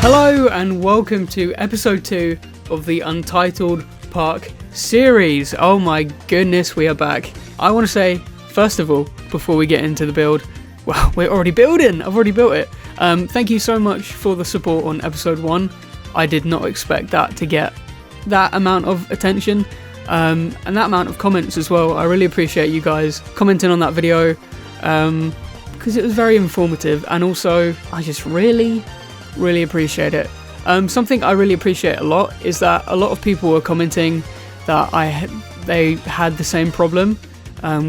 Hello and welcome to episode 2 of the Untitled Park Series. Oh my goodness, we are back. I want to say, first of all, before we get into the build, well, we're already building. I've already built it. Thank you so much for the support on episode 1. I did not expect that to get that amount of attention and that amount of comments as well. I really appreciate you guys commenting on that video because it was very informative, and also I just really appreciate it. Something I really appreciate a lot is that a lot of people were commenting that they had the same problem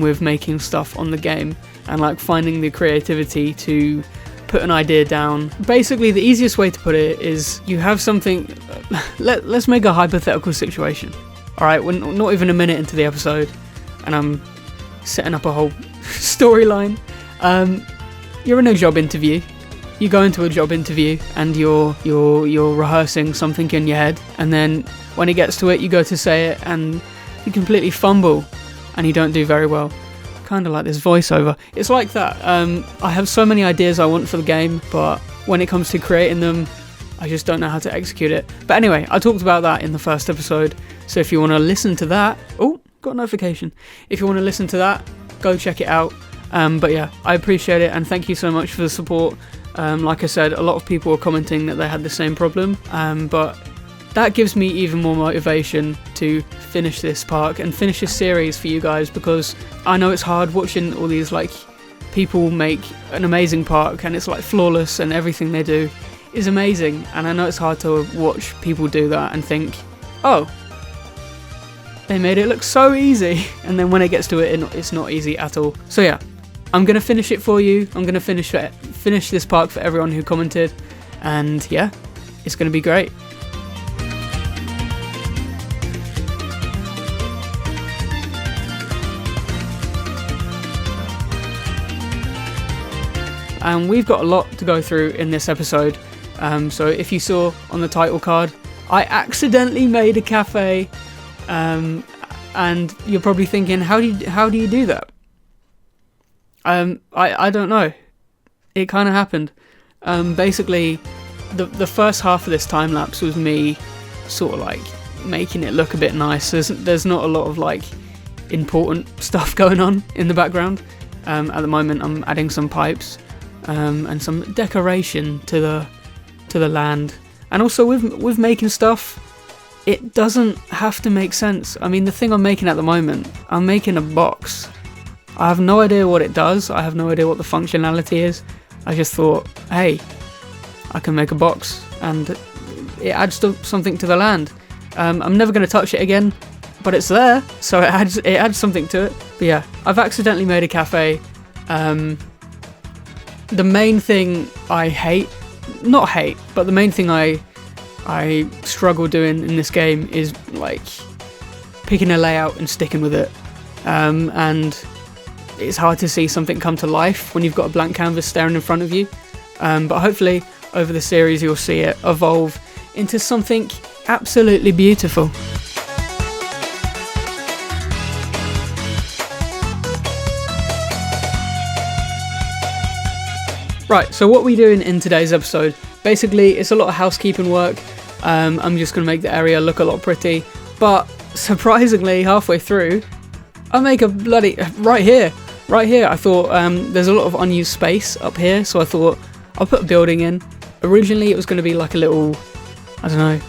with making stuff on the game and like finding the creativity to put an idea down. Basically, the easiest way to put it is you have something. Let's make a hypothetical situation. All right, we're not even a minute into the episode, and I'm setting up a whole storyline. You're in a job interview. You go into a job interview and you're rehearsing something in your head, and then when it gets to it, you go to say it and you completely fumble and you don't do very well. Kind of like this voiceover. It's like that. I have so many ideas I want for the game, but when it comes to creating them, I just don't know how to execute it. But anyway, I talked about that in the first episode, so if you want to listen to that... Oh, got a notification. If you want to listen to that, go check it out. But yeah, I appreciate it and thank you so much for the support. Like I said, a lot of people were commenting that they had the same problem, but that gives me even more motivation to finish this park and finish this series for you guys, because I know it's hard watching all these like people make an amazing park and it's like flawless and everything they do is amazing, and I know it's hard to watch people do that and think, oh, they made it look so easy, and then when it gets to it, it's not easy at all. So yeah, I'm going to finish it for you. I'm going to finish this park for everyone who commented, and yeah, it's going to be great. And we've got a lot to go through in this episode. So if you saw on the title card, I accidentally made a cafe, and you're probably thinking, how do you do that? I don't know. It kind of happened. Basically, the first half of this time lapse was me sort of like making it look a bit nice. There's not a lot of like important stuff going on in the background. At the moment, I'm adding some pipes and some decoration to the land. And also with making stuff, it doesn't have to make sense. I mean, the thing I'm making at the moment, I'm making a box. I have no idea what it does. I have no idea what the functionality is. I just thought, hey, I can make a box and it adds something to the land. I'm never going to touch it again, but it's there, so it adds something to it. But yeah, I've accidentally made a cafe. The main thing I but the main thing I struggle doing in this game is like picking a layout and sticking with it. And it's hard to see something come to life when you've got a blank canvas staring in front of you. But hopefully over the series you'll see it evolve into something absolutely beautiful. Right, so what we're doing in today's episode, basically it's a lot of housekeeping work. I'm just going to make the area look a lot pretty, but surprisingly halfway through I make a bloody... Right here, I thought there's a lot of unused space up here, so I thought I'll put a building in. Originally it was going to be like a little, I don't know,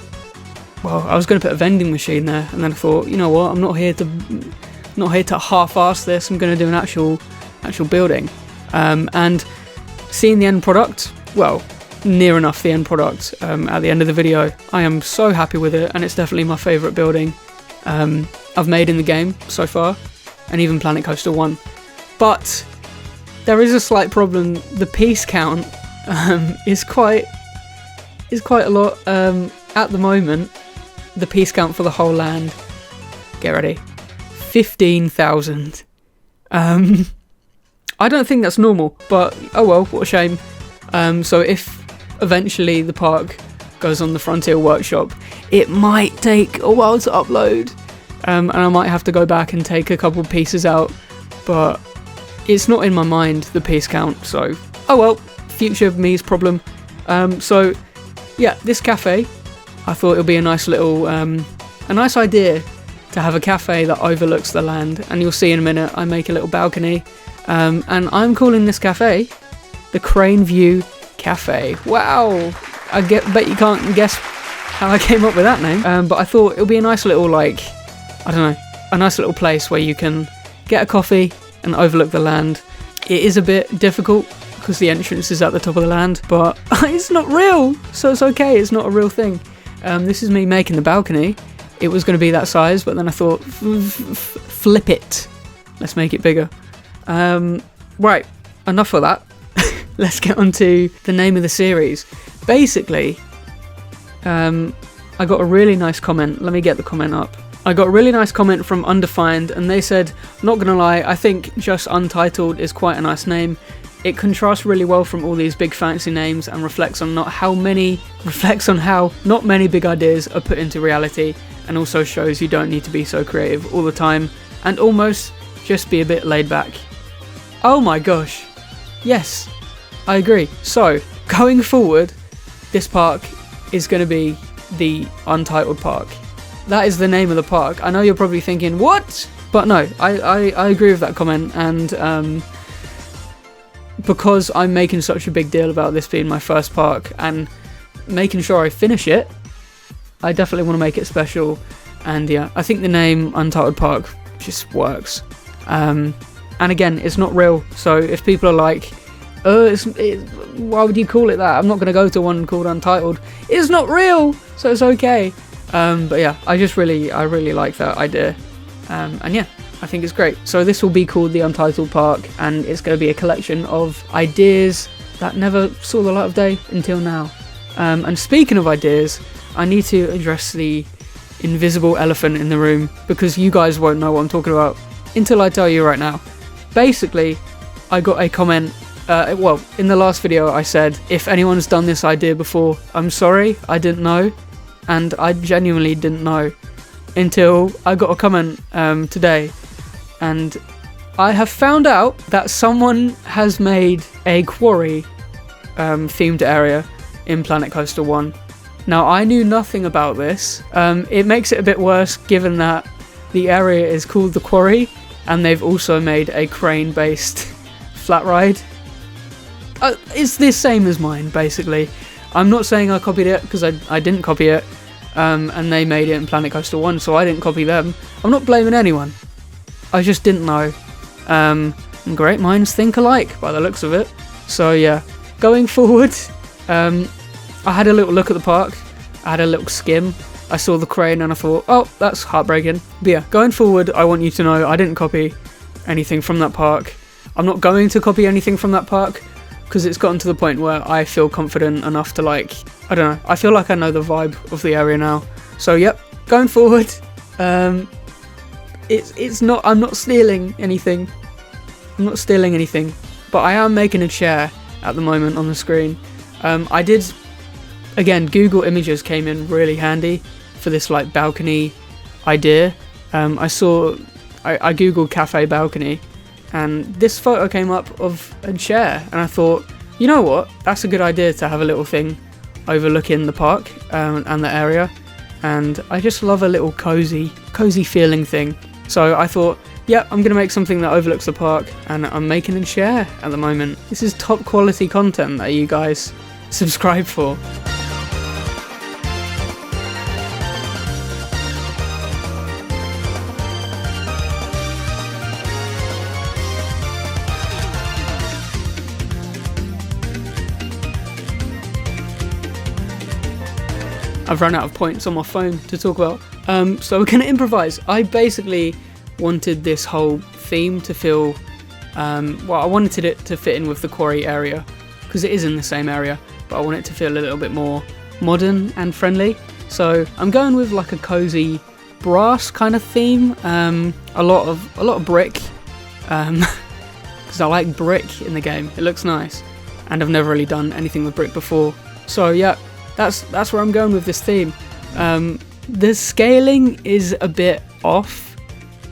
well, I was going to put a vending machine there, and then I thought, you know what, I'm not here to half-ass this. I'm going to do an actual building. And seeing the end product, well, near enough the end product at the end of the video, I am so happy with it, and it's definitely my favourite building I've made in the game so far, and even Planet Coaster 1. But there is a slight problem. The piece count is quite a lot. At the moment, the piece count for the whole land, get ready, 15,000. I don't think that's normal, but oh well, what a shame. So if eventually the park goes on the Frontier Workshop, it might take a while to upload, and I might have to go back and take a couple pieces out, but it's not in my mind, the piece count, so oh well, future me's problem. So yeah, this cafe, I thought it would be a nice little, a nice idea to have a cafe that overlooks the land. And you'll see in a minute, I make a little balcony. And I'm calling this cafe the Crane View Cafe. Wow! Bet you can't guess how I came up with that name. But I thought it would be a nice little, like, I don't know, a nice little place where you can get a coffee and overlook the land. It is a bit difficult because the entrance is at the top of the land, but it's not real, so it's okay, it's not a real thing. This is me making the balcony. It was going to be that size, but then I thought, flip it. Let's make it bigger. Right, enough of that. Let's get on to the name of the series. Basically, I got a really nice comment. Let me get the comment up. I got a really nice comment from Undefined, and they said, not gonna lie, I think just Untitled is quite a nice name. It contrasts really well from all these big fancy names and reflects on how not many big ideas are put into reality, and also shows you don't need to be so creative all the time, and almost just be a bit laid back. Oh my gosh. Yes, I agree. So, going forward, this park is going to be the Untitled Park. That is the name of the park. I know you're probably thinking, what? But no, I agree with that comment, and because I'm making such a big deal about this being my first park and making sure I finish it, I definitely want to make it special. And yeah, I think the name Untitled Park just works. And again, it's not real, so if people are like, why would you call it that? I'm not going to go to one called Untitled. It's not real, so it's okay. But yeah, I really like that idea. And yeah, I think it's great. So this will be called the Untitled Park, and it's going to be a collection of ideas that never saw the light of day until now. And speaking of ideas, I need to address the invisible elephant in the room, because you guys won't know what I'm talking about until I tell you right now. Basically, I got a comment, well, in the last video I said, if anyone's done this idea before, I'm sorry, I didn't know, and I genuinely didn't know until I got a comment today, and I have found out that someone has made a Quarry themed area in Planet Coaster 1. Now, I knew nothing about this. It makes it a bit worse given that the area is called the Quarry, and they've also made a crane-based flat ride. It's the same as mine, basically. I'm not saying I copied it, because I didn't copy it, and they made it in Planet Coaster 1, so I didn't copy them. I'm not blaming anyone. I just didn't know. And great minds think alike, by the looks of it. So yeah, going forward, I had a little look at the park. I had a little skim. I saw the crane and I thought, oh, that's heartbreaking. But yeah, going forward, I want you to know I didn't copy anything from that park. I'm not going to copy anything from that park, because it's gotten to the point where I feel confident enough to, like, I don't know, I feel like I know the vibe of the area now. So yep, going forward, it's not, I'm not stealing anything. I'm not stealing anything, but I am making a chair at the moment on the screen. I did, again, Google Images came in really handy for this, like, balcony idea. I googled cafe balcony, and this photo came up of a chair, and I thought, you know what, that's a good idea to have a little thing overlooking the park and the area, and I just love a little cozy feeling thing. So I thought, yeah, I'm gonna make something that overlooks the park, and I'm making a chair at the moment. This is top quality content that you guys subscribe for. I've run out of points on my phone to talk about, so we're gonna improvise. I basically wanted this whole theme to feel, well, I wanted it to fit in with the Quarry area, because it is in the same area, but I want it to feel a little bit more modern and friendly. So I'm going with like a cozy brass kind of theme, a lot of brick, because I like brick in the game. It looks nice, and I've never really done anything with brick before. So yeah, that's where I'm going with this theme. The scaling is a bit off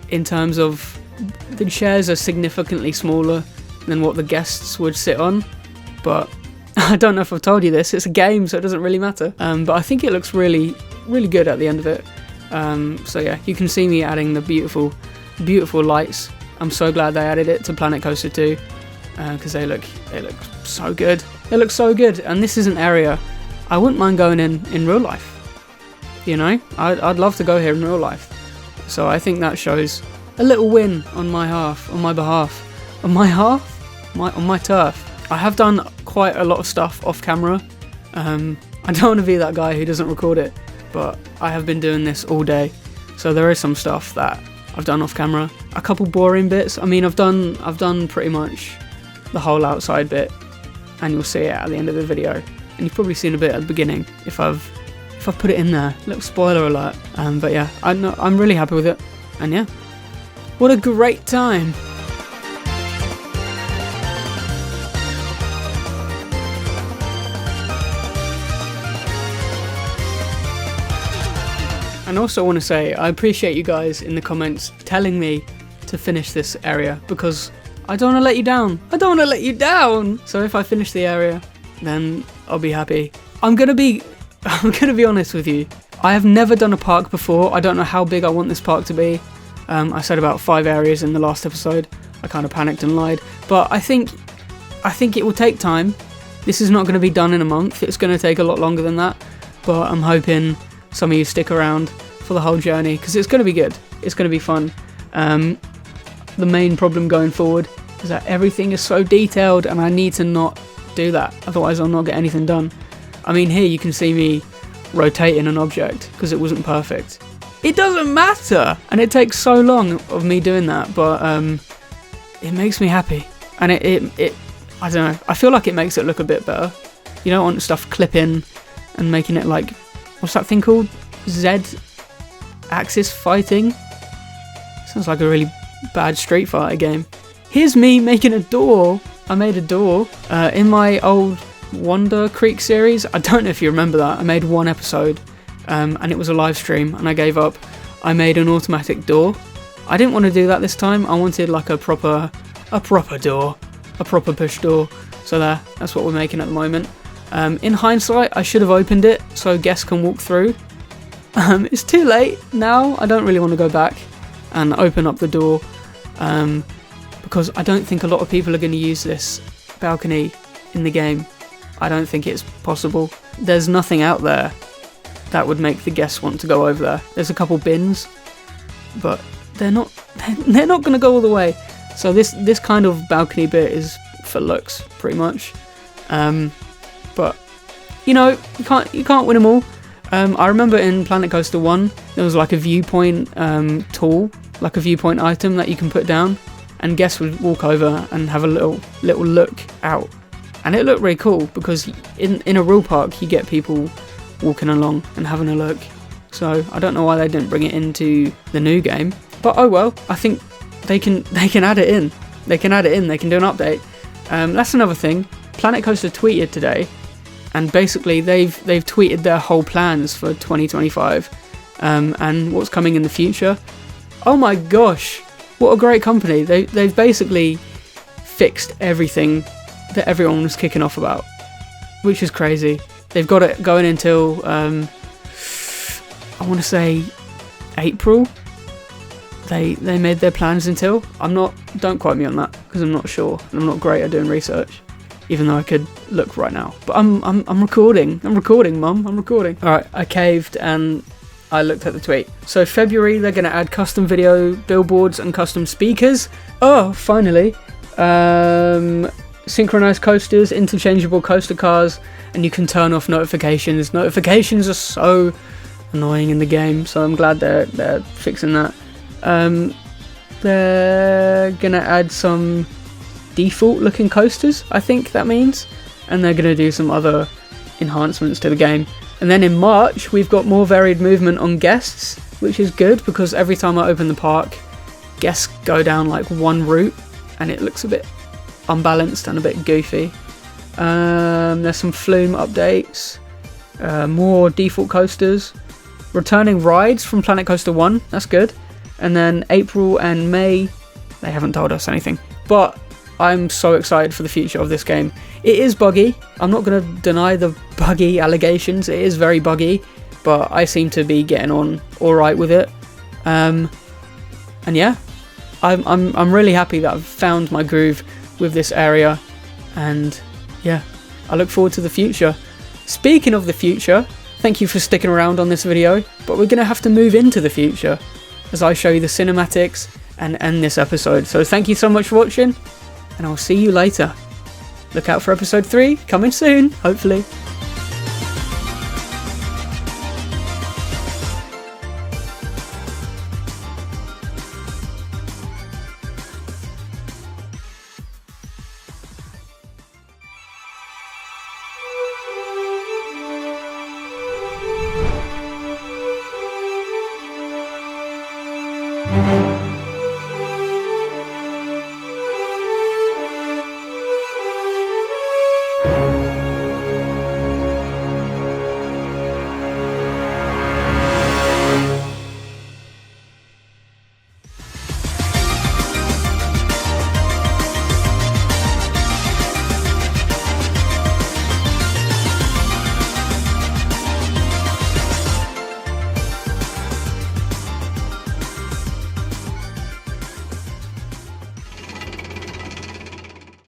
in terms of the chairs are significantly smaller than what the guests would sit on, but I don't know if I've told you this, it's a game, so it doesn't really matter. But I think it looks really, really good at the end of it. So yeah, you can see me adding the beautiful, beautiful lights. I'm so glad they added it to Planet Coaster 2, because they look so good. They look so good, and this is an area I wouldn't mind going in real life. You know, I'd love to go here in real life. So I think that shows a little win on my behalf, on my turf. I have done quite a lot of stuff off camera. I don't want to be that guy who doesn't record it, but I have been doing this all day, so there is some stuff that I've done off camera. A couple boring bits. I mean, I've done pretty much the whole outside bit, and you'll see it at the end of the video. And you've probably seen a bit at the beginning if I've put it in there. Little spoiler alert. But yeah, I'm really happy with it, and yeah, what a great time. And also I want to say, I appreciate you guys in the comments telling me to finish this area, because I don't want to let you down. I don't want to let you down. So if I finish the area, then I'll be happy. I'm gonna be honest with you. I have never done a park before. I don't know how big I want this park to be. I said about 5 areas in the last episode. I kind of panicked and lied. But I think it will take time. This is not going to be done in a month. It's going to take a lot longer than that. But I'm hoping some of you stick around for the whole journey, because it's going to be good. It's going to be fun. The main problem going forward is that everything is so detailed, and I need to not do that. Otherwise I'll not get anything done. I mean, here you can see me rotating an object because it wasn't perfect. It doesn't matter, and it takes so long of me doing that, but it makes me happy, and it I don't know, I feel like it makes it look a bit better. You don't want stuff clipping and making it like, what's that thing called? Z-axis fighting? Sounds like a really bad Street Fighter game. Here's me making a door. I made a door in my old Wonder Creek series. I don't know if you remember that. I made one episode and it was a live stream, and I gave up. I made an automatic door. I didn't want to do that this time. I wanted like a proper door, a proper push door. So that's what we're making at the moment. In hindsight, I should have opened it so guests can walk through. It's too late now. I don't really want to go back and open up the door, because I don't think a lot of people are going to use this balcony in the game. I don't think it's possible. There's nothing out there that would make the guests want to go over there. There's a couple bins, but they're not going to go all the way. So this kind of balcony bit is for looks, pretty much. But you know, you can't win them all. I remember in Planet Coaster 1 there was like a viewpoint tool, like a viewpoint item that you can put down, and guests would walk over and have a little look out, and it looked really cool, because in a real park you get people walking along and having a look. So I don't know why they didn't bring it into the new game, but oh well. I think they can add it in. They can do an update. That's another thing. Planet Coaster tweeted today, and basically they've tweeted their whole plans for 2025 and what's coming in the future. Oh my gosh, what a great company. They've basically fixed everything that everyone was kicking off about, which is crazy. They've got it going until I want to say April. They made their plans until. Don't quote me on that, because I'm not sure, and I'm not great at doing research, even though I could look right now. But I'm recording. I'm recording, Mum. I'm recording. All right, I caved and I looked at the tweet. So February they're going to add custom video billboards and custom speakers. Oh, finally. Synchronized coasters, interchangeable coaster cars, and you can turn off notifications. Notifications are so annoying in the game, so I'm glad they're fixing that. They're gonna add some default looking coasters, I think that means, and they're gonna do some other enhancements to the game. And then in March we've got more varied movement on guests, which is good, because every time I open the park, guests go down like one route and it looks a bit unbalanced and a bit goofy. There's some flume updates, more default coasters, returning rides from Planet Coaster 1, that's good. And then April and May, they haven't told us anything, but I'm so excited for the future of this game. It is buggy. I'm not going to deny the buggy allegations. It is very buggy, but I seem to be getting on alright with it. And yeah, I'm really happy that I've found my groove with this area, and yeah, I look forward to the future. Speaking of the future, thank you for sticking around on this video, but we're going to have to move into the future as I show you the cinematics and end this episode. So thank you so much for watching, and I'll see you later. Look out for episode 3, coming soon, hopefully.